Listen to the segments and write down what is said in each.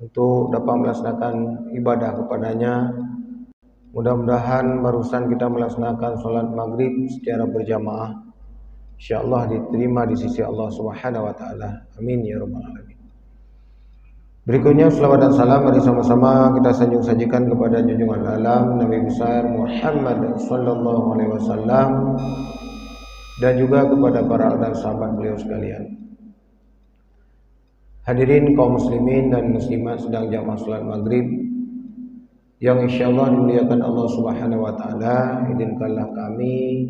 untuk dapat melaksanakan ibadah kepadanya. Mudah-mudahan barusan kita melaksanakan solat maghrib secara berjamaah, insyaAllah diterima di sisi Allah Subhanahu wa ta'ala. Amin ya rabbal alamin. Berikutnya selawat dan salam mari sama-sama kita sanjung sajikan kepada junjungan alam Nabi besar Muhammad sallallahu alaihi wasallam dan juga kepada para dan sahabat beliau sekalian. Hadirin kaum muslimin dan muslimat sedang jamaah salat maghrib yang insyaallah dimuliakan Allah Subhanahu wa taala, izinkanlah kami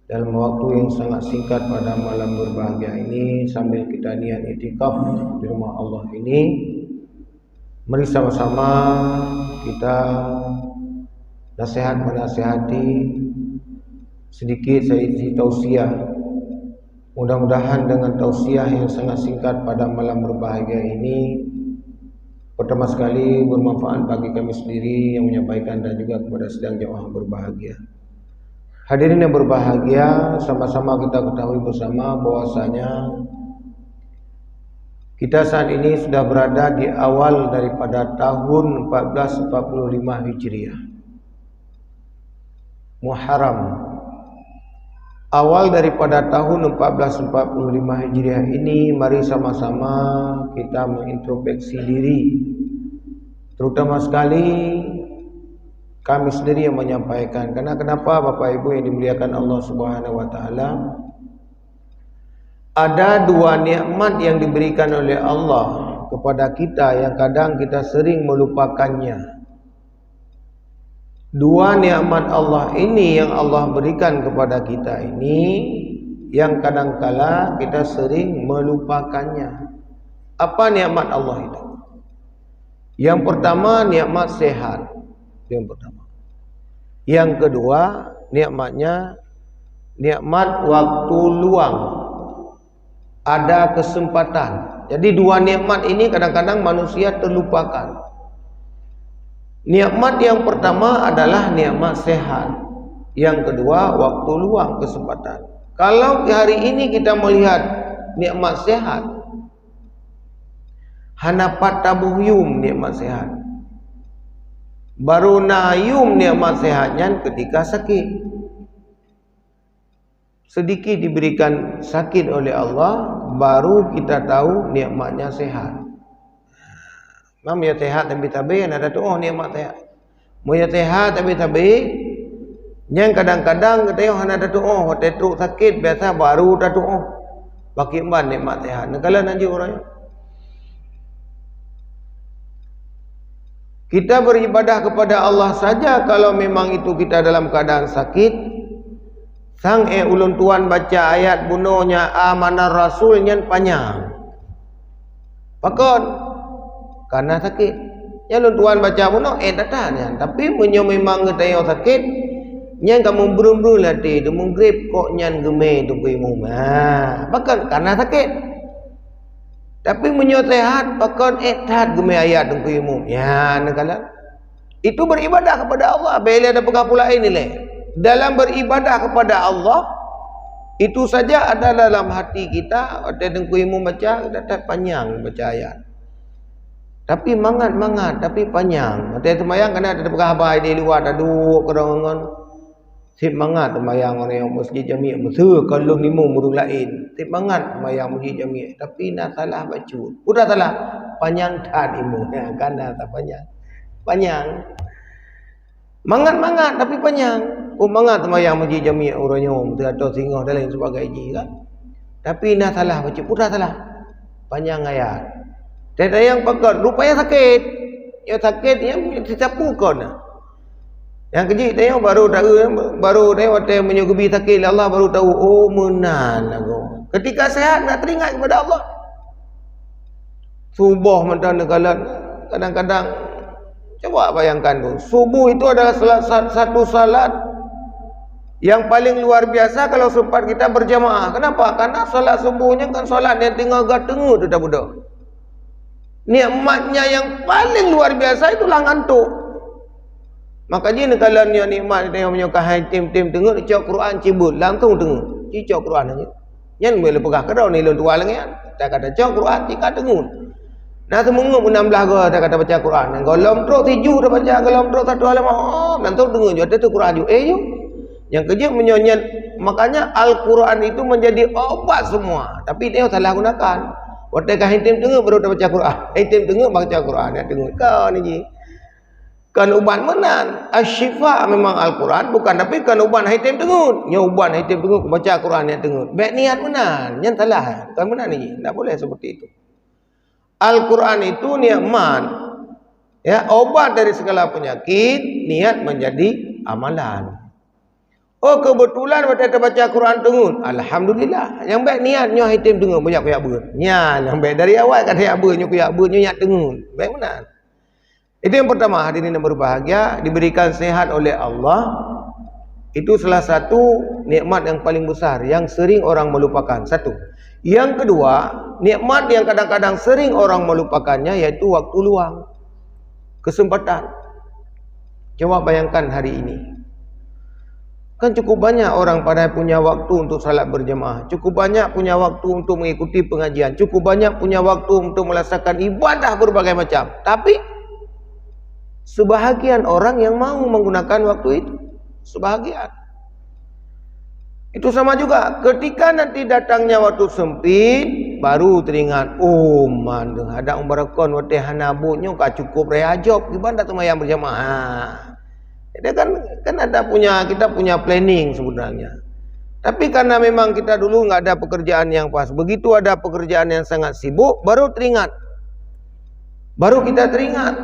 dalam waktu yang sangat singkat pada malam berbahagia ini sambil kita niat iktikaf di rumah Allah ini, mari sama-sama kita menasihati sedikit saya isi tausiah. Mudah-mudahan dengan tausiah yang sangat singkat pada malam berbahagia ini pertama sekali bermanfaat bagi kami sendiri yang menyampaikan dan juga kepada sedang jamaah berbahagia. Hadirin yang berbahagia, sama-sama kita ketahui bersama bahwasanya kita saat ini sudah berada di awal daripada tahun 1445 Hijriah. Muharram. Awal daripada tahun 1445 Hijriah ini, mari sama-sama kita mengintrospeksi diri. Terutama sekali kami sendiri yang menyampaikan. Karena kenapa Bapak Ibu yang dimuliakan Allah Subhanahu wa taala? Ada dua nikmat yang diberikan oleh Allah kepada kita yang kadang kita sering melupakannya. Dua nikmat Allah ini yang Allah berikan kepada kita ini yang kadangkala kita sering melupakannya. Apa nikmat Allah itu? Yang pertama nikmat sehat. Yang pertama. Yang kedua nikmatnya nikmat waktu luang. Ada kesempatan. Jadi dua nikmat ini kadang-kadang manusia terlupakan. Nikmat yang pertama adalah nikmat sehat. Yang kedua waktu luang, kesempatan. Kalau hari ini kita melihat nikmat sehat, hanapat tabuhyum nikmat sehat. Baru nayum nikmat sehatnya ketika sakit. Sedikit diberikan sakit oleh Allah, baru kita tahu nikmatnya sehat. Mam ya sehat tapi tabi ada tu nikmat sehat. Mu ya sehat tapi tabi yang kadang-kadang kita yang ada tu hotel tu sakit biasa baru dah tu bagi ban nikmat sehat. Kalau nanti orang kita beribadah kepada Allah saja kalau memang itu kita dalam keadaan sakit. Sang ulun tuan baca ayat bunuhnya amanah rasulnya panjang. Pakon karena sakit. Ya ulun tuan baca bunuh datanya. Tapi punya memang kita yang sakit, yang kamu berum-berum lah di demung grip kok nyan gemeh tu kuimu. Pakon karena sakit. Tapi punya sehat pakon etat gemeh ayat tu kuimu. Ya nakala. Itu beribadah kepada Allah. Bila ada pegah pula ini leh. Dalam beribadah kepada Allah itu saja ada dalam hati kita. Ada dengkuimu baca datang panjang baca ayat. Tapi mangat tapi panjang. Ada semayang kena ada berkhabar di luar ada duduk kerongan. Sip mangat semayang orang yang masjid jami' betul kalau limu murung lain. Sip mangat semayang masjid jami', tapi nak salah baca. Udah salah panjang tak imu. Ya kena tak panjang. Panjang. Mangat tapi panjang. Mangat semayang masjid jami' orangnya betul ada singgah dan lain sebagainya kan. Tapi nak salah baca. Udah salah. Panjang ayat. Dan yang pakar rupanya sakit. Yang sakit yang tercapu kau nak. Yang kecil tengok baru tengok menyugubi sakit Allah baru tahu menan aku. Ketika sehat nak teringat kepada Allah. Subuh mentang kadang-kadang coba bayangkan tu. Subuh itu adalah satu salat yang paling luar biasa kalau sempat kita berjamaah. Kenapa? Karena salat subuhnya kan salat yang tinggal gatengu tu dah budak. Nikmatnya yang paling luar biasa itulah ngantuk. Makanya kalau ni nikmat dia punya kahai tim-tim tengok cak Quran cibut langsung tengok. Cak Quran aja. Yang boleh pegah kedau ni lon tua lengan. Tak kata cak Quran tika tengok. Nah semungup 16 gua kata baca Quran. Golom truk 7 dah baca, golom truk 1 halaman. Oh, nanti dengar je ada tu Quran je. Yo. Yang kerja menyonyet. Makanya Al-Quran itu menjadi obat semua. Tapi dia salah gunakan. Waktu kan hitam dengar baru dah baca Quran. Hitam dengar baca Quran, dia dengar. Kau ni je. Kan uban menan. Asy-syifa memang Al-Quran bukan, tapi kan uban hitam dengar. Nya uban hitam dengar baca Quran dia dengar. Baik niat menan, yang salah. Kan menan ni. Tak boleh seperti itu. Al-Quran itu nikmat. Ya, obat dari segala penyakit, niat menjadi amalan. Oh kebetulan waktu baca Quran dengar. Alhamdulillah. Yang baik niatnya hitam dengar banyak kuyak ber. Nya yang baik dari awal kata kuyak ber, kuyak ber niat dengar. Baik benar. Itu yang pertama, hadirin yang berbahagia, diberikan sehat oleh Allah. Itu salah satu nikmat yang paling besar yang sering orang melupakan. Satu. Yang kedua, nikmat yang kadang-kadang sering orang melupakannya yaitu waktu luang. Kesempatan. Coba bayangkan hari ini. Kan cukup banyak orang pada punya waktu untuk salat berjemaah. Cukup banyak punya waktu untuk mengikuti pengajian. Cukup banyak punya waktu untuk melaksanakan ibadah berbagai macam. Tapi sebahagian orang yang mau menggunakan waktu itu. Sebahagian. Itu sama juga. Ketika nanti datangnya waktu sempit, baru teringat. Oh man, ada umbarakon watih hanabunyo kak cukup reajob. Gimana tumayang berjemaah? Dia kan ada kita punya planning sebenarnya. Tapi karena memang kita dulu nggak ada pekerjaan yang pas. Begitu ada pekerjaan yang sangat sibuk, baru teringat. Baru kita teringat.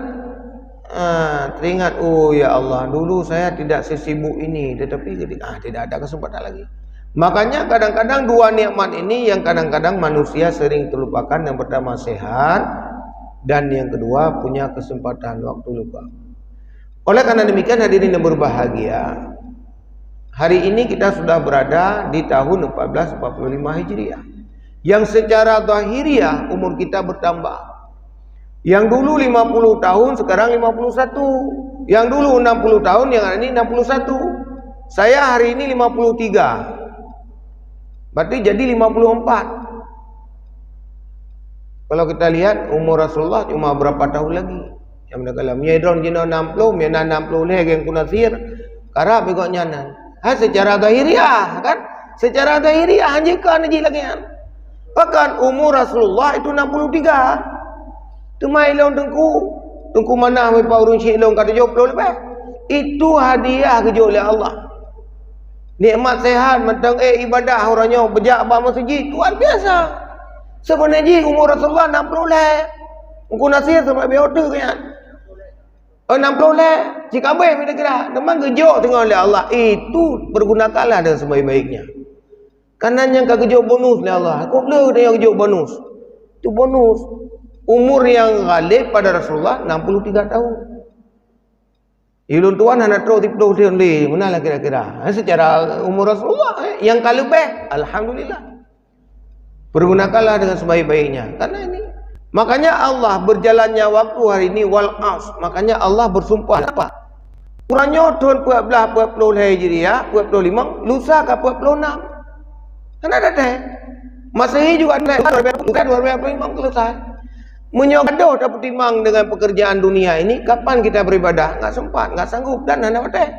Teringat, oh ya Allah, dulu saya tidak sesibuk ini. Tetapi tidak ada kesempatan lagi. Makanya kadang-kadang dua nikmat ini yang kadang-kadang manusia sering terlupakan. Yang pertama sehat, dan yang kedua punya kesempatan waktu lupa. Oleh karena demikian hadirin yang berbahagia, hari ini kita sudah berada di tahun 1445 Hijriah. Yang secara zahiriah umur kita bertambah. Yang dulu 50 tahun, sekarang 51. Yang dulu 60 tahun, yang ini 61. Saya hari ini 53. Berarti jadi 54. Kalau kita lihat umur Rasulullah cuma berapa tahun lagi. Yang menakalah miedron jina 60, miena 60 leh yang kunasir, karab begok nyanan. Secara zahiriah kan? Secara zahiriah anjekan aja lagi kan. Bahkan umur Rasulullah itu 63. Tu mai long tengku mana mai paurun syilong kata 70 lebih. Itu hadiah kerja oleh Allah. Nikmat sehat mentang ibadah orangnya bejak ba masjid luar biasa. Sebenarnya umur Rasulullah 60 leh. Engkau nasir sampai beotu kan. 60 leh. Jika baik kita kira memang kerja tengah oleh Allah. Itu pergunakanlah dengan sebaik-baiknya. Karena yang kerja bonus oleh Allah. Kau boleh dia kerja bonus. Itu bonus. Umur yang ghalib pada Rasulullah 63 tahun. Ilun tuan anak terus tipdo tahun ni. Mana lah kira-kira? Secara umur Rasulullah yang kalau lebih, alhamdulillah. Pergunakanlah dengan sebaik-baiknya. Karena ini makanya Allah berjalannya waktu hari ini wal as. Makanya Allah bersumpah apa? Kurangnya tahun 1440 Hijriah, 45, lusa ke 46. Kan ada teh. Masehi juga ada 2025 selesai. Menyogadoh dapat timang dengan pekerjaan dunia ini, kapan kita beribadah? Enggak sempat, enggak sanggup dan ana teh.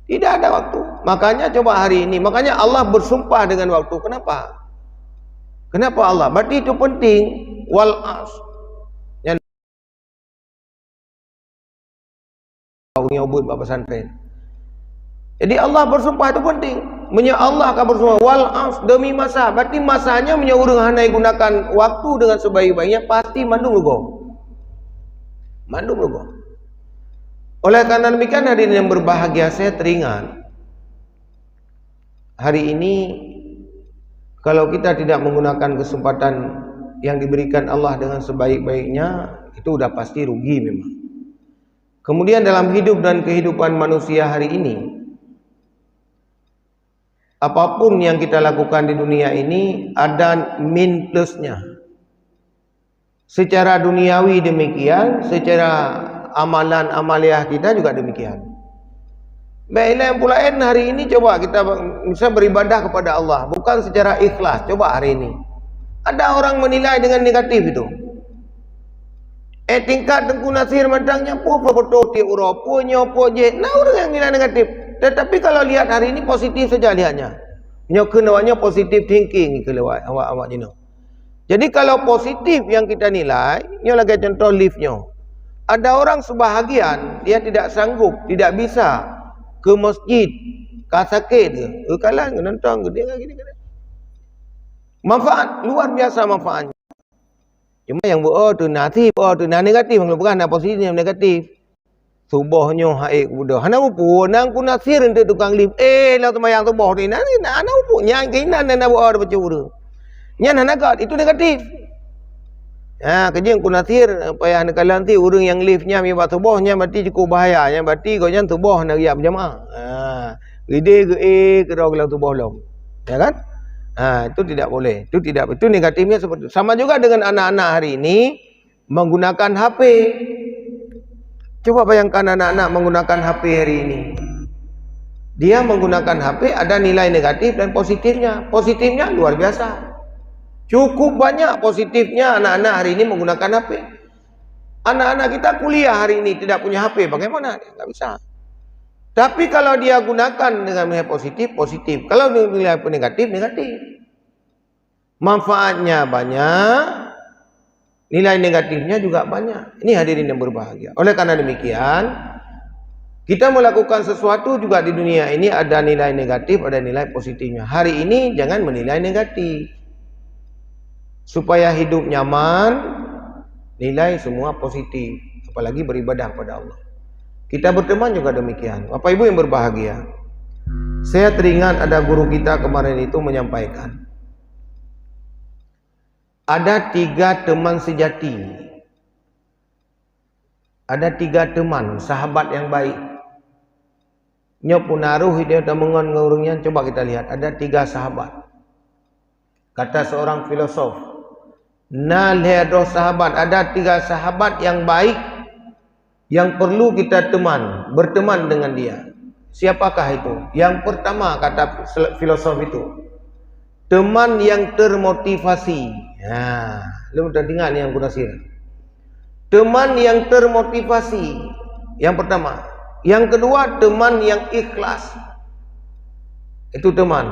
Tidak ada waktu. Makanya coba hari ini, makanya Allah bersumpah dengan waktu. Kenapa? Kenapa Allah? Berarti itu penting. Wal as. Yang nyebut Bapak pesantren. Jadi Allah bersumpah itu penting. Allah akan bersumpah wal as demi masa. Berarti masanya menyuruh hanai gunakan waktu dengan sebaik-baiknya pasti mandung lugo. Mandung lugo. Oleh karena demikian hadirin yang berbahagia, saya teringat hari ini kalau kita tidak menggunakan kesempatan yang diberikan Allah dengan sebaik-baiknya, itu udah pasti rugi memang. Kemudian dalam hidup dan kehidupan manusia hari ini, apapun yang kita lakukan di dunia ini ada min plusnya. Secara duniawi demikian, secara amalan amaliah kita juga demikian. Baiklah yang pulain hari ini coba kita bisa beribadah kepada Allah bukan secara ikhlas. Coba hari ini. Ada orang menilai dengan negatif itu. Tingkat Tengku Nasir madangnya apa betul ti Eropa nyopo je. Nah orang yang nilai negatif. Tetapi kalau lihat hari ini positif saja lihatnya. Nyo kenawanya positive thinking ke lewat awak jino. Jadi kalau positif yang kita nilai, nyo lagi contoh liftnya. Ada orang sebahagian dia tidak sanggup, tidak bisa ke masjid, ke sakit ke kalang nonton gede gini. Manfaat luar biasa manfaatnya. Cuma yang tu negatif, bukan nak positif yang negatif. Subuhnya haik budak. Hana upu nang ku Nasir untuk tukang lift. Lah sembahyang subuh ni ana upu nyang keinan nak buat baca urang. Nyan hana kat itu negatif. Kerja ku Nasir payah nak lanti urang yang liftnya mi buat subuhnya mati cukup bahaya. Yang berarti kau jangan subuh nak riap berjamaah. Gede ke dog lang subuh long. Ya kan? Itu tidak boleh. Itu negatifnya seperti itu. Sama juga dengan anak-anak hari ini menggunakan HP. Coba bayangkan anak-anak menggunakan HP hari ini. Dia menggunakan HP ada nilai negatif dan positifnya. Positifnya luar biasa. Cukup banyak positifnya anak-anak hari ini menggunakan HP. Anak-anak kita kuliah hari ini tidak punya HP, bagaimana? Tidak bisa. Tapi kalau dia gunakan dengan nilai positif, positif. Kalau nilai negatif, negatif. Manfaatnya banyak, nilai negatifnya juga banyak. Ini hadirin yang berbahagia. Oleh karena demikian, kita melakukan sesuatu juga di dunia ini ada nilai negatif, ada nilai positifnya. Hari ini jangan menilai negatif. Supaya hidup nyaman, nilai semua positif. Apalagi beribadah kepada Allah. Kita berteman juga demikian. Bapak Ibu yang berbahagia. Saya teringat ada guru kita kemarin itu menyampaikan. Ada 3 teman sejati. Ada 3 teman, sahabat yang baik. Nyo punaruh dia mengon ngurungnya. Coba kita lihat. Ada 3 sahabat. Kata seorang filosof. Nalhedo sahabat. Ada 3 sahabat yang baik. Yang perlu kita berteman dengan dia. Siapakah itu? Yang pertama kata filosof itu. Teman yang termotivasi. Lu udah dengar ni yang guna sini. Teman yang termotivasi. Yang pertama. Yang kedua, teman yang ikhlas. Itu teman.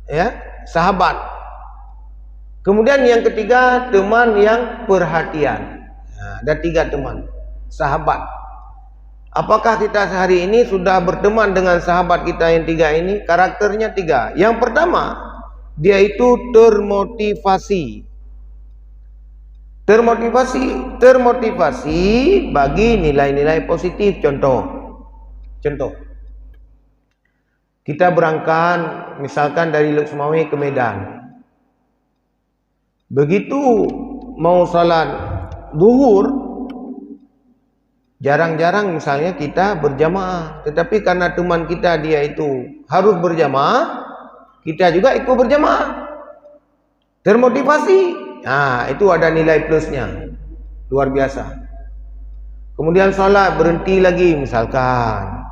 Ya, sahabat. Kemudian yang ketiga, teman yang perhatian. Ada 3 teman. Sahabat. Apakah kita hari ini sudah berteman dengan sahabat kita yang 3 ini? Karakternya 3. Yang pertama, dia itu termotivasi. Termotivasi bagi nilai-nilai positif. Contoh. Kita berangkat misalkan dari Luxmawi ke Medan. Begitu mau salat zuhur, jarang-jarang misalnya kita berjamaah. Tetapi karena teman kita dia itu harus berjamaah, kita juga ikut berjamaah. Termotivasi. Itu ada nilai plusnya. Luar biasa. Kemudian salat berhenti lagi misalkan.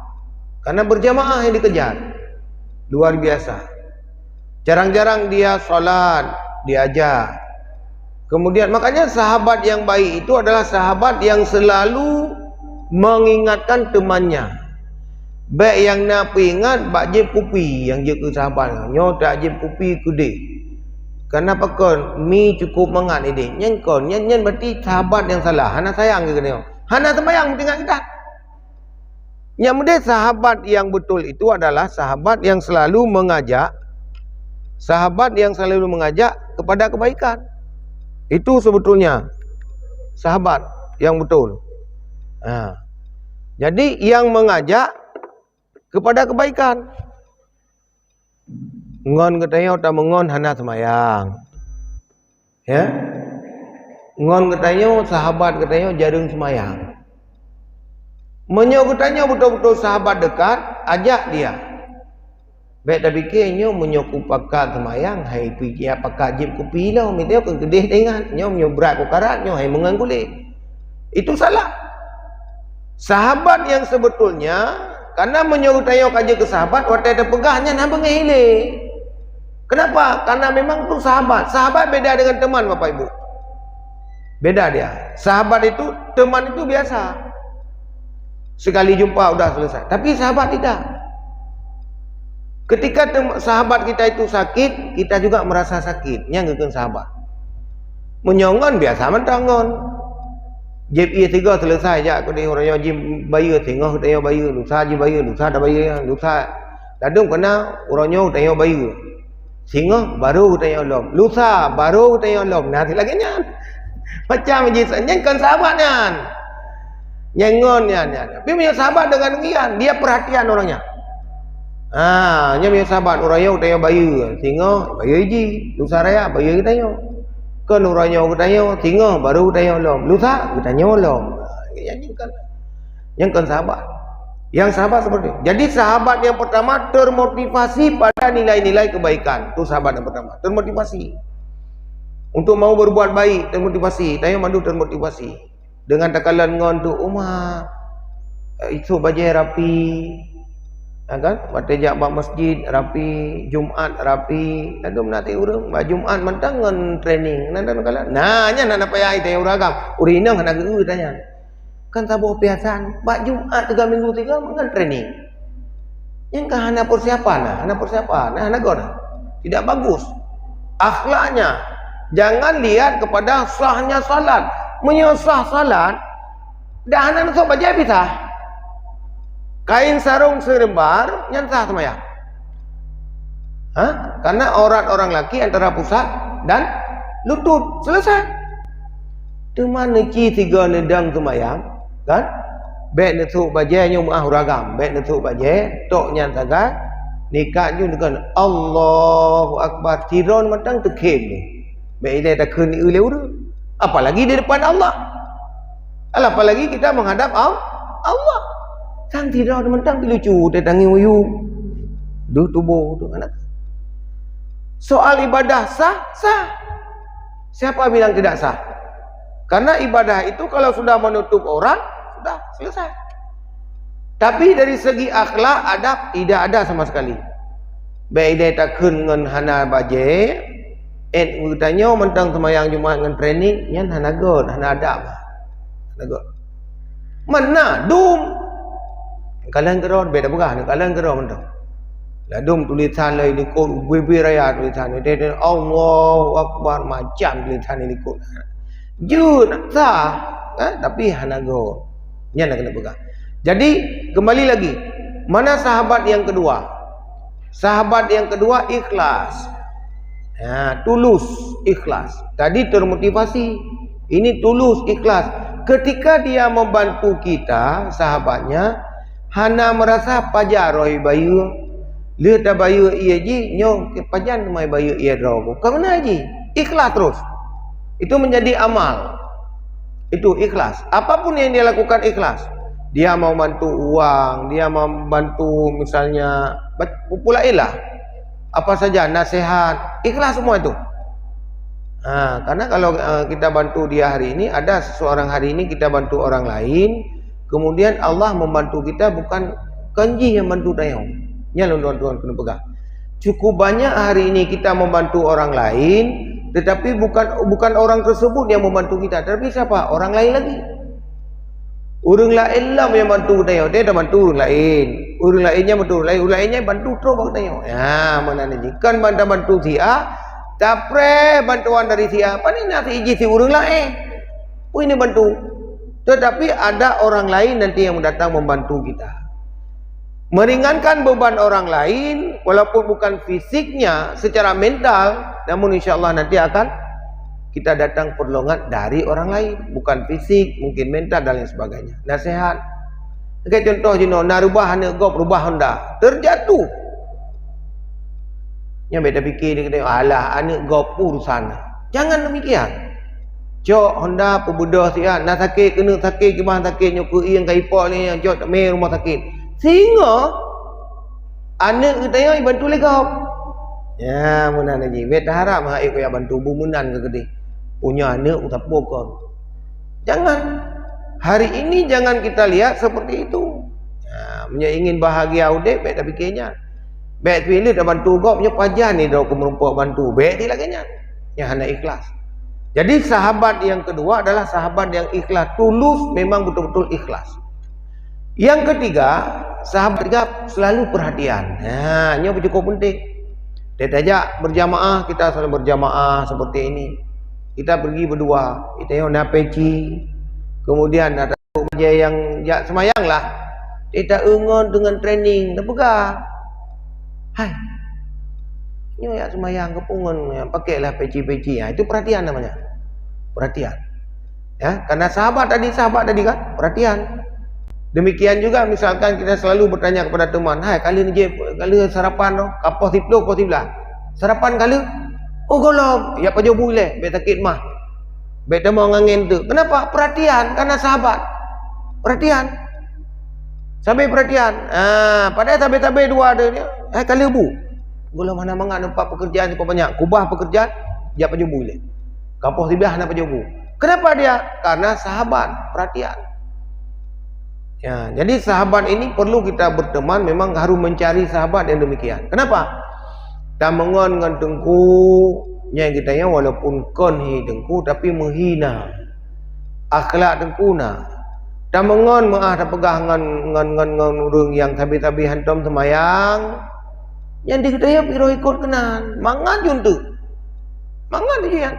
Karena berjamaah yang dikejar. Luar biasa. Jarang-jarang dia salat, diajak. Kemudian makanya sahabat yang baik itu adalah sahabat yang selalu mengingatkan temannya. Baik yang nak ingat bak jeb kopi yang je ke sahabat. Nyo tak jeb kopi ke dek. Kenapa kon mi cukup mengat ni dek. Nyen kon nyen berarti sahabat yang salah. Hana sayang ke kena. Hana sembayang tinggal kita. Yang mudah sahabat yang betul itu adalah sahabat yang selalu mengajak. Sahabat yang selalu mengajak kepada kebaikan. Itu sebetulnya sahabat yang betul. Jadi yang mengajak kepada kebaikan. Ngon katanya tak mengon hana semayang. Ya. Ngon katanya sahabat katanya jarang semayang. Menyo katanya betul-betul sahabat dekat, ajak dia. Baik tapi kenyo menyo kupakat semayang, hai pi apakah jib kupi lah mi dia kan gede dengan nyo menyo berat ku karat nyo hai mengan kulit. Itu salah. Sahabat yang sebetulnya karena menyuruh tayo kaje ke sahabat watai ada pegahnya nak bengile. Kenapa? Karena memang tu sahabat. Sahabat beda dengan teman Bapak Ibu. Beda dia. Sahabat itu, teman itu biasa. Sekali jumpa udah selesai. Tapi sahabat tidak. Ketika sahabat kita itu sakit, kita juga merasa sakit. Nyanggekeun sahabat. Menyongon biasa mentangon. Jeb ia tiga selesai aja aku dia orang jim bayar tengah dia bayar lusa je bayar lusa dah bayar lusa. Dadung kena orangnya dia bayar. Singa baru dia lom. Lusa baru dia lom. Nanti lagi nya. Macam jenisnya kan sahabatnya. Nyengon nya. Tapi punya sahabat dengan demikian, dia perhatian orangnya. Nya punya sahabat orangnya dia bayar. Singa bayar ji, lusa raya bayar kita yo. Kan orangnya kita singa baru kita lom. Lusa kita lom. Yang kan sahabat. Yang sahabat seperti itu. Jadi sahabat yang pertama termotivasi pada nilai-nilai kebaikan. Itu sahabat yang pertama, termotivasi untuk mau berbuat baik, termotivasi. Tayo mandu termotivasi. Dengan takalan ngon tu umah itu bajai rapi. Kan? Mate jak bak masjid rapi, Jumaat rapi. Adum nanti urang ba Jumaat mentang ngon training. Nandan kala. Nah, nya nak payah tayo uragam. Urina kana geu tanya. Kan tabuh piasan, bak Jumaat 3 minggu 3 mengan training. Yang kan hana persiapan, hana gona. Tidak bagus. Akhlaknya. Jangan lihat kepada sahnya salat. Menyusah salat, dah hana sok baca bisa. Kain sarung selembar nyantah semaya. Karena orang laki antara pusat dan lutut selesai. Tu mana ki 3 nedang semayang. Kan? Baik netuk baje nyumah uragam, baik netuk baje tok nyantaga nikah ju dengan Allahu Akbar tiron matang tekem ni. Baik dia tak kena ulur. Apalagi di depan Allah. Apalagi kita menghadap Allah. Sang tiron matang lucu dia tangi uyu. Duh tubuh tu anak. Soal ibadah sah. Siapa bilang tidak sah? Karena ibadah itu kalau sudah menutup orang, sudah selesai. Tapi dari segi akhlak, adab, tidak ada sama sekali. Baik dia tak ngan hana baje, bertanya mentang semayang Jumaat dengan training, yang hana god, hana adab. Hana god. Mana dum? Kalian keror, beda bukan? Kalian keror mentang. Ladum tulisan lai likut, bibi raya tulisan ni. Dia Allahu Akbar macam tulisan ni likut. Jun sah, tapi hanago. Nya nak kena pegang. Jadi kembali lagi, mana sahabat yang kedua? Sahabat yang kedua ikhlas. Tulus, ikhlas. Tadi termotivasi, ini tulus, ikhlas. Ketika dia membantu kita, sahabatnya, hana merasa pajaroi bayu. Lihat dah bayu ia ji, nyo kepajan mai bayu ia rogo. Kemana ji? Ikhlas terus. Itu menjadi amal. Itu ikhlas. Apapun yang dia lakukan ikhlas. Dia mau bantu uang, dia mau bantu misalnya pulailah apa saja nasihat, ikhlas semua itu. Karena kalau kita bantu dia hari ini, ada seseorang hari ini kita bantu orang lain, kemudian Allah membantu kita bukan kanji yang bantu dayong. Nya tuan-tuan kena pegang. Cukup banyak hari ini kita membantu orang lain, tetapi bukan orang tersebut yang membantu kita, tapi siapa? Orang lain lagi. Orang lain lah yang bantu kita. Dia dah bantu orang lain. Orang lainnya bantu orang lain. Orang lainnya bantu terus kita. Mana ni? Kan bantu dia, tapre bantuan dari siapa ni nak iji si orang lain. Ini bantu. Tetapi ada orang lain nanti yang datang membantu kita. Meringankan beban orang lain, walaupun bukan fisiknya, secara mental, namun insyaAllah nanti akan kita datang pertolongan dari orang lain, bukan fisik, mungkin mental dan lain sebagainya. Nasihat. Kayak contoh jino, nak rubah hana gop rubah Honda, terjatuh. Yang beda fikir dia kata, alah anak gop urusan. Jangan demikian. Jok Honda pebudah sia, nak sakit kena sakit kebah sakit nyokui yang kaipok ni yang jok tak mai rumah sakit. Sehingga anak kita yang bantu legap. Ya, munan lagi. Bet harap mak ikut yang bantu bumunan ke gede. Punya anak utak pokok. Jangan. Hari ini jangan kita lihat seperti itu. Punya ingin bahagia udah, bet tak fikirnya. Bet pilih dah bantu gop punya pajan ni dah aku merumpuk bantu. Bet dia lagi nya. Yang hendak ikhlas. Jadi sahabat yang kedua adalah sahabat yang ikhlas, tulus, memang betul-betul ikhlas. Yang ketiga, sahabat ketiga selalu perhatian. Nah, ini cukup penting. Dia ajak berjamaah, kita selalu berjamaah seperti ini. Kita pergi berdua, kita yang nak peci. Kemudian ada yang semayang lah. Kita engon dengan training, tak pegang. Hai. Ini ya semayang kepungan, pakailah peci-peci. Ya, itu perhatian namanya. Perhatian. Ya, karena sahabat tadi kan, perhatian. Demikian juga misalkan kita selalu bertanya kepada teman, hai, kali ni je, kali sarapan tu, kapal tiplo, kapal tiblah. Sarapan kali? Oh, golong. Ya, pajo boleh, bet sakit mah. Bet mau ngangin tu. Kenapa? Perhatian, karena sahabat. Perhatian. Sampai perhatian. Padahal tabe-tabe dua ada ni. Hai, kali bu. Golong mana mangga nampak pekerjaan cukup banyak. Kubah pekerjaan, dia pajo boleh. Kapal tiblah nak pajo bu. Kenapa dia? Karena sahabat, perhatian. Ya, jadi sahabat ini perlu kita berteman, memang harus mencari sahabat yang demikian. Kenapa? Tamangan dengan dengku yang kita ya, walaupun konhi dengku tapi menghina akhlak dengkuna. Tamangan maah tak pegah ngan urang yang tabi-tabi hantam semayang. Yang diketaya piro ikut kenan. Mangan juntu. Mangan dia.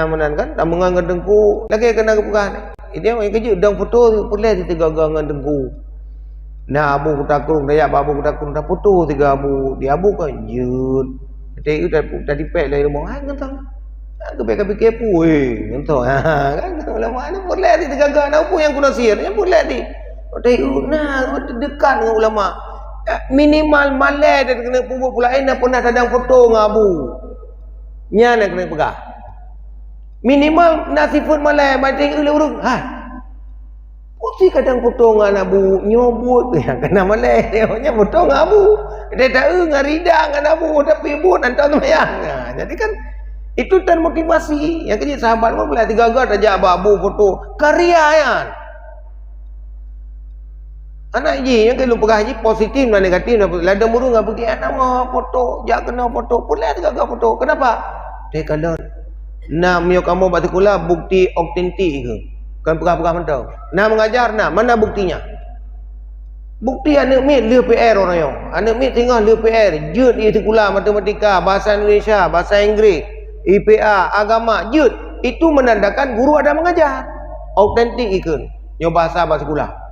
Menan kan tamangan dengan dengku lagi kena kepegahan. Ini yang kerja dang foto boleh di tiga gangan dengku. Nah, abu kutakung daya babu kutakung dah foto tiga abu. Dia abu kan jut. Dia tadi pek dari rumah. Ngentang. Kebek kepu ngentang. Kan ulama ni boleh di tiga gangan apa yang kuna sihir. Yang boleh di. Nah, dekat dengan ulama. Minimal malai dia kena pubuk pula nak pernah tadang foto dengan abu. Nya nak kena pegang. Minimal nasifun malai batik urung. Putih kadang potong dengan abu nyobut yang kena malai dia potong dengan abu. Dia tak dengan ridang dengan abu tapi but hantar semayang. Jadi kan itu termotivasi. Yang kerja sahabat pun boleh tiga-tiga aja abu foto karya kan. Anak je yang kalau pegah je positif dan negatif lada murung enggak pergi nama foto, jak kena foto boleh tiga-tiga foto. Kenapa? Dia kalau nak mio kamu batikulah bukti autentik ke? Kan pegah-pegah mentau. Nak mengajar nak, mana buktinya? Bukti anak mit le PR orang yo. Anak mit tengah le PR, jut di sekolah matematika, bahasa Indonesia, bahasa Inggeris, IPA, agama, jut. Itu menandakan guru ada mengajar. Autentik ikun. Yo bahasa sekolah.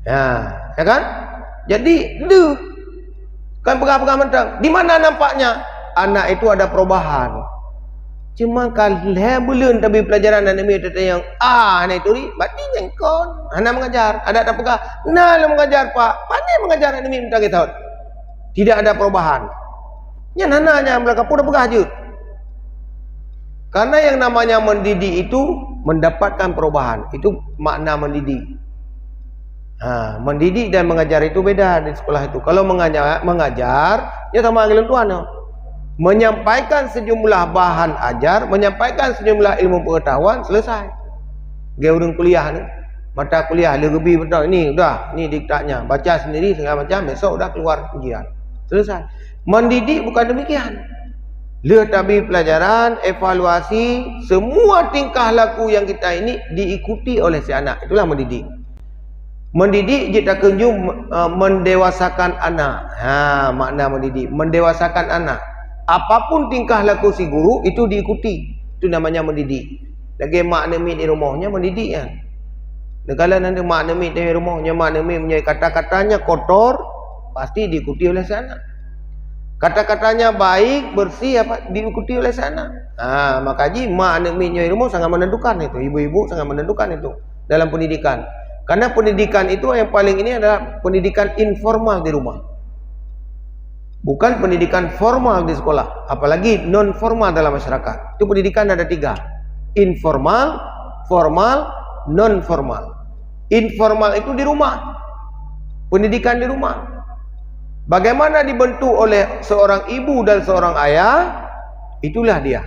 Ya kan? Jadi le kan pegah-pegah mentau. Di mana nampaknya anak itu ada perubahan? Cuma kalau belum tapi pelajaran anak mi yang anak itu berarti jengkon anak mengajar ada tak pegah nah mengajar pak pandai mengajar anak mi minta kita tidak ada perubahan nya nananya mereka pun pegah je karena yang namanya mendidik itu mendapatkan perubahan itu makna mendidik. Mendidik dan mengajar itu beda di sekolah itu. Kalau mengajar dia sama dengan tuan menyampaikan sejumlah bahan ajar, menyampaikan sejumlah ilmu pengetahuan, selesai. Dia urang kuliah ni, mata kuliah lebih betul ini dah, ni diktatnya, baca sendiri segala macam, besok dah keluar ujian. Selesai. Mendidik bukan demikian. Le tabi pelajaran, evaluasi, semua tingkah laku yang kita ini diikuti oleh si anak. Itulah mendidik. Mendidik kita kunjung mendewasakan anak. Makna mendidik, mendewasakan anak. Apapun tingkah laku si guru itu diikuti. Itu namanya mendidik. Lagi mak nemi di rumahnya mendidik kan. Kalau nanti mak nemi di rumahnya, mak nemi punya kata-katanya kotor, pasti diikuti oleh sana. Kata-katanya baik, bersih, apa diikuti oleh sana. Makanya mak nemi di rumah sangat menentukan itu. Ibu-ibu sangat menentukan itu dalam pendidikan. Karena pendidikan itu yang paling ini adalah pendidikan informal di rumah. Bukan pendidikan formal di sekolah, apalagi non formal dalam masyarakat. Itu pendidikan ada 3. Informal, formal, non formal. Informal itu di rumah. Pendidikan di rumah. Bagaimana dibentuk oleh seorang ibu dan seorang ayah, itulah dia.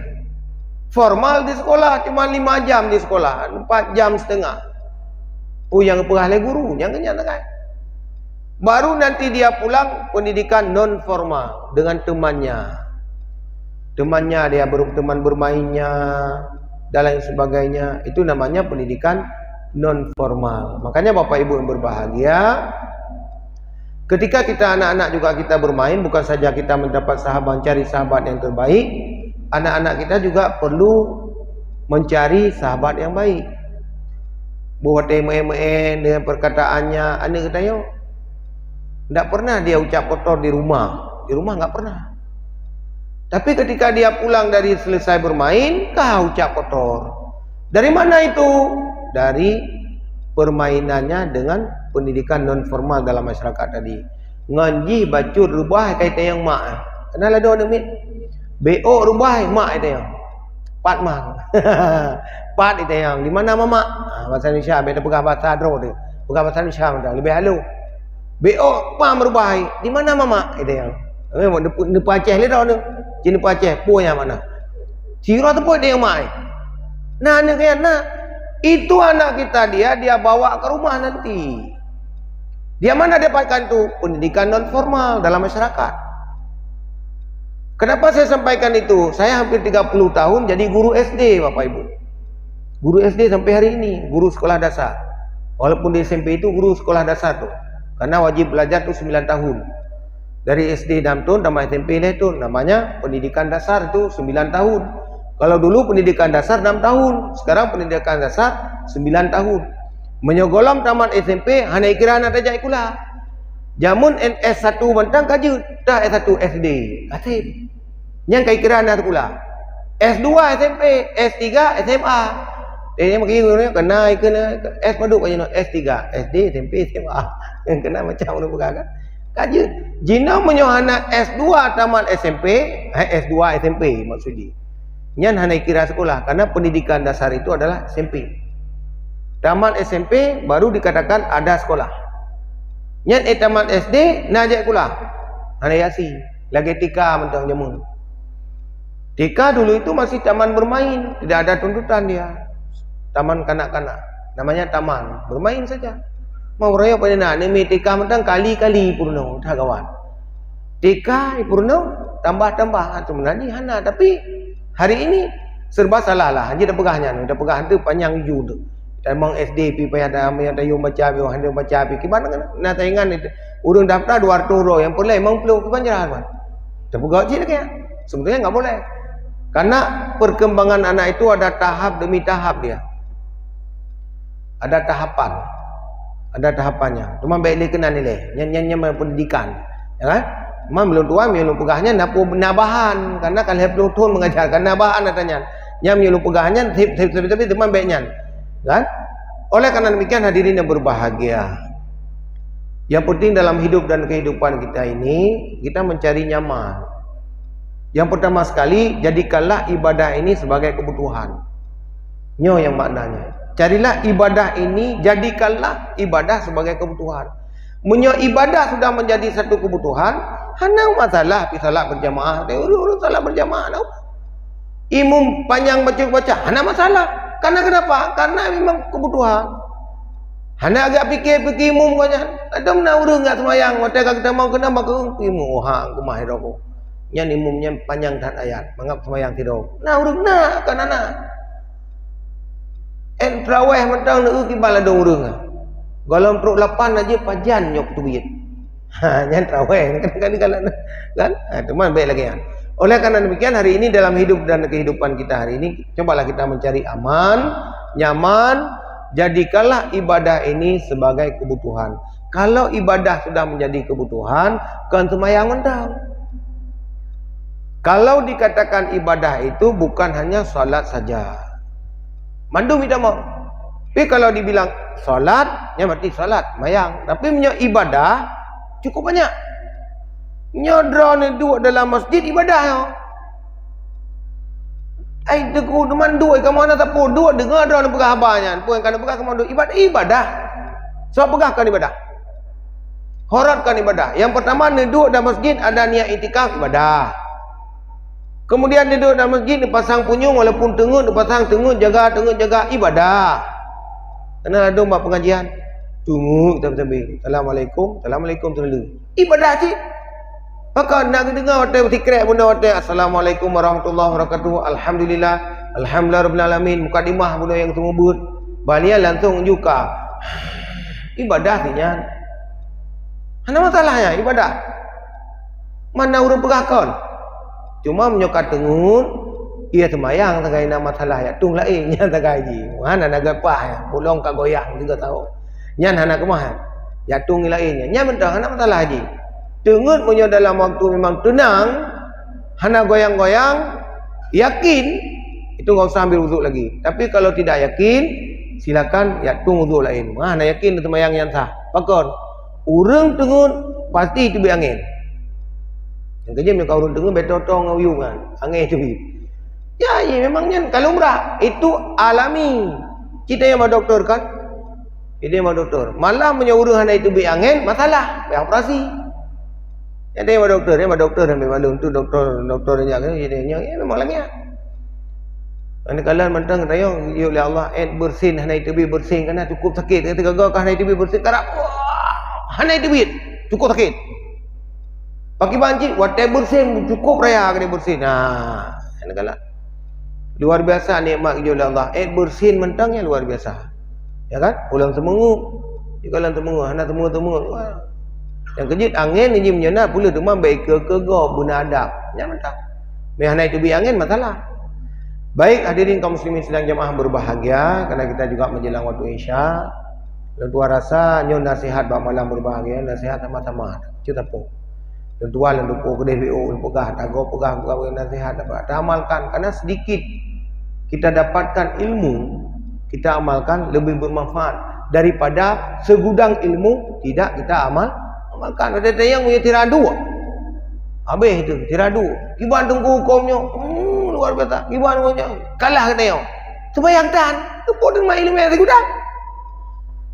Formal di sekolah cuma 5 jam di sekolah, 4 jam setengah. Yang perahlah guru, yang kenyatakan. Baru nanti dia pulang pendidikan non formal dengan temannya. temannya, dia teman bermainnya dan lain sebagainya. Itu namanya pendidikan non formal. Makanya Bapak Ibu yang berbahagia, ketika kita anak-anak juga kita bermain, bukan saja kita mendapat sahabat, mencari sahabat yang terbaik, anak-anak kita juga perlu mencari sahabat yang baik. Buat MMN dengan perkataannya, anak kita yo, tidak pernah dia ucap kotor di rumah nggak pernah. Tapi ketika dia pulang dari selesai bermain, kau ucap kotor. Dari mana itu? Dari permainannya dengan pendidikan non formal dalam masyarakat tadi. Ngaji bacut rubah kaitan yang mak. Kenal ada orang mit. BO rubah mak itu yang. Pat mak. Pat itu yang. Di mana mama? Bahasa Indonesia beda pegang bahasa Adro tu. Pegang bahasa Indonesia macam lebih halus. BO pam rubah. Di mana mama? Itu yang. Memang depan Aceh le dah tu. Cina Aceh po yang mana? Sira tu po dia yang mak. Nah, ni kan nah. Itu anak kita dia bawa ke rumah nanti. Dia mana dapatkan tu? Pendidikan non formal dalam masyarakat. Kenapa saya sampaikan itu? Saya hampir 30 tahun jadi guru SD, Bapak Ibu. Guru SD sampai hari ini, guru sekolah dasar. Walaupun di SMP itu guru sekolah dasar tu. Karena wajib belajar tu 9 tahun. Dari SD 6 tahun tambah SMP itu namanya pendidikan dasar itu 9 tahun. Kalau dulu pendidikan dasar 6 tahun, sekarang pendidikan dasar 9 tahun. Menyogolam tamat SMP hanya kira anak tajak ikulah. Jamun S1 bentang kaju dah S1 SD. Kasih. Yang kai kira anak pula. S2 SMP, S3 SMA. Dia maki kena S paduk kaya S3, SD, SMP, SMA. Yang kena macam mana bukan kan? Kaji. Jina menyohana S2 tamat SMP, S2 SMP maksudnya. Nyan hanya kira sekolah karena pendidikan dasar itu adalah SMP. Tamat SMP baru dikatakan ada sekolah. Nyan tamat SD najak sekolah. Hanya yasi, lagi tika mentang jamun. Tika dulu itu masih taman bermain, tidak ada tuntutan dia. Taman kanak-kanak, namanya taman bermain saja. Mau raya pada nak ni tika mentang kali-kali purno dah kawan. Tika purno tambah-tambah sebenarnya hana, tapi hari ini serba salah lah. Hanya dah pegahnya, dah pegah tu panjang hijau tu. Dan mang SD pi payah dah yang tayu baca pi, hanya baca pi. Gimana kan? Nak tayangan itu urang daftar 200 euro yang boleh mang perlu ke panjaran kan. Dah pegah je lagi. Sebenarnya enggak boleh. Karena perkembangan anak itu ada tahap demi tahap dia. Ada tahapan. Ada tahapannya. Cuma baik dia kena nilai. Nyanyi pendidikan. Ya kan? Memang belum tua, belum pegahnya nabahan. Karena kalau belum tua mengajarkan nabahan katanya. Yang belum pegahnya tapi teman baiknya. Kan? Oleh karena demikian hadirin yang berbahagia. Yang penting dalam hidup dan kehidupan kita ini, kita mencari nyaman. Yang pertama sekali, jadikanlah ibadah ini sebagai kebutuhan. Nyo yang maknanya. Carilah ibadah ini, jadikanlah ibadah sebagai kebutuhan. Menyo ibadah sudah menjadi satu kebutuhan, hana masalah pi salat berjamaah. Urus salat berjamaah tau. Imam panjang baca, hana masalah. Karena kenapa? Karena memang kebutuhan. Hana agak fikir imam kanya. Ada mana urus enggak semayang, mata kita mau kena maka imam ha kumah hidoko. Yang imamnya panjang dan ayat, mangap semayang tidur. Nah urus nah kan anak. Terawih mentang nak kibal ada urang. Kalau perut lapan aja pajan nyok tu biyet. Nyan terawih kadang-kadang kan? Teman baik lagi kan. Oleh karena demikian hari ini dalam hidup dan kehidupan kita hari ini cobalah kita mencari aman, nyaman, jadikanlah ibadah ini sebagai kebutuhan. Kalau ibadah sudah menjadi kebutuhan, kan semayang mentang. Kalau dikatakan ibadah itu bukan hanya salat saja. Mandu minta mau. Tapi kalau dibilang salat, ya berarti salat, mayang. Tapi punya ibadah cukup banyak. Nyodro ni duduk dalam masjid ibadah yo. Ai teku teman duduk ke mana tak pun duduk dengar dah pegah abahnya. Pun kan pegah ke mana ibadah. So pegahkan ibadah. Horatkan ibadah. Yang pertama ni duduk dalam masjid ada niat iktikaf ibadah. Kemudian dia duduk dalam masjid, dia pasang punyung walaupun tengut, dia pasang tengut jaga ibadah. Kena ada buat pengajian. Tunggu kita sambil. Assalamualaikum, assalamualaikum terlalu. Ibadah cik. Maka nak dengar hotel bertikrek benda hotel. Assalamualaikum warahmatullahi wabarakatuh. Alhamdulillah. Alhamdulillah rabbil alamin. Mukadimah benda yang tunggu but. Balian langsung juga. Ibadah tinya. Mana masalahnya ibadah? Mana urut pegakon? Cuma menyokat tengun. Ia semayang tengah nama masalah ya. Tung lain nya tengah ji. Mana nak gapah ya. Pulong ka goyang 3 tahun. Nyan hana kemah. Ya tung lainnya. Nya mentah hana masalah haji. Tengut punya dalam waktu memang tenang, hana goyang-goyang, yakin, itu enggak usah ambil wuduk lagi. Tapi kalau tidak yakin, silakan ya tung wuduk lain. Hana yakin itu mayang yang sah. Pakon, urang tengut pasti itu angin. Yang kerja mereka urang tengut betotong ngayung kan, angin itu. Ya, memangnya kalau umrah itu alami. Kita yang mau doktor kan, ini mau doktor. Malah menyuruh hana itu angin, masalah, operasi. Ada yang doktor yang memang tu doktornya kan jadinya memang lagi. Ane kalian mentang tayong ya Allah bersin hana itu bersin kana cukup sakit ketika kau hana itu bersin karap hana itu cukup sakit. Pakai banci wate bersin cukup raya kena bersin. Nah, ane kala luar biasa nikmat ya Allah bersin mentangnya luar biasa. Ya kan? Pulang semengu. Jikalau temu hana temu. Yang kejut angin ni menyena pula tu baik ke go bunadap. Ya mentah. Mehana itu bi angin masalah. Baik hadirin kaum muslimin sedang jemaah berbahagia karena kita juga menjelang waktu Isya. Dan tua rasa nyon nasihat bab malam berbahagia, nasihat sama-sama. Kita pun. Dan tua lan dupo ke DPO pegah tago pegah nasihat dapat amalkan karena sedikit kita dapatkan ilmu, kita amalkan lebih bermanfaat daripada segudang ilmu tidak kita amalkan. Ada yang punya tiradu. Habis itu tiradu. Kiban tunggu hukumnya. Luar biasa. Kiban punya kalah kena yo. Sembayang tan. Tu pun mai ilmu yang segudang.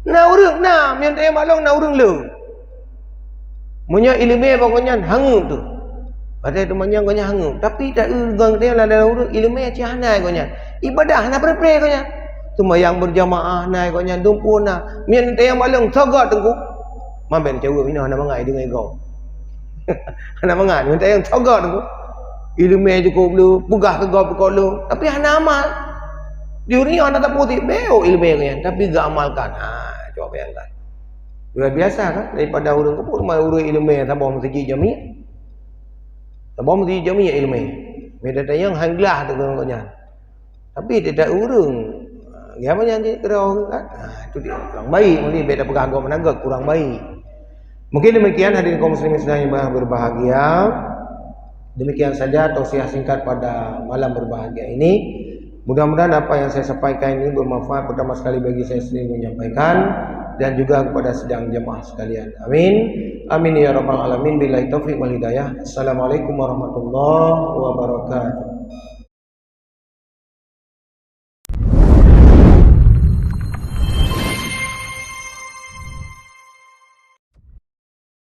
Na urang na, mian teh malong na urang le. Munya ilmu pokoknya hangu tu. Ada tu manya gonya hangu. Tapi tak urang teh lah ada urang ilmu cihanai gonya. Ibadah na pre-pre gonya. Sembayang berjamaah nai gonya dumpu na. Mian teh malong sagat tunggu. Mamben cewek ini hana mangai dengan kau. Hana mangai, minta yang cogot tu. Ilmu cukup lu, pegah ke kau lu, tapi hana amal. Diuri hana tak putih, beo ilmu yang tapi gak amalkan. Coba bayangkan. Luar biasa kan daripada urang kepur mai urang ilmu tak bawa masjid jami. Tak bawa masjid jami ilmu. Beda tayang hanglah tu kau nya. Tapi tidak urang. Ya apa yang kerau kan? Itu dia kurang baik. Mungkin beda pegang agama menaga kurang baik. Mungkin demikian hadirin kaum muslimin sedang berbahagia. Demikian saja tausiah singkat pada malam berbahagia ini. Mudah-mudahan apa yang saya sampaikan ini bermanfaat pertama sekali bagi saya sendiri menyampaikan dan juga kepada sedang jemaah sekalian. Amin. Amin ya rabbal alamin. Billahi taufiq wal hidayah. Assalamualaikum warahmatullahi wabarakatuh.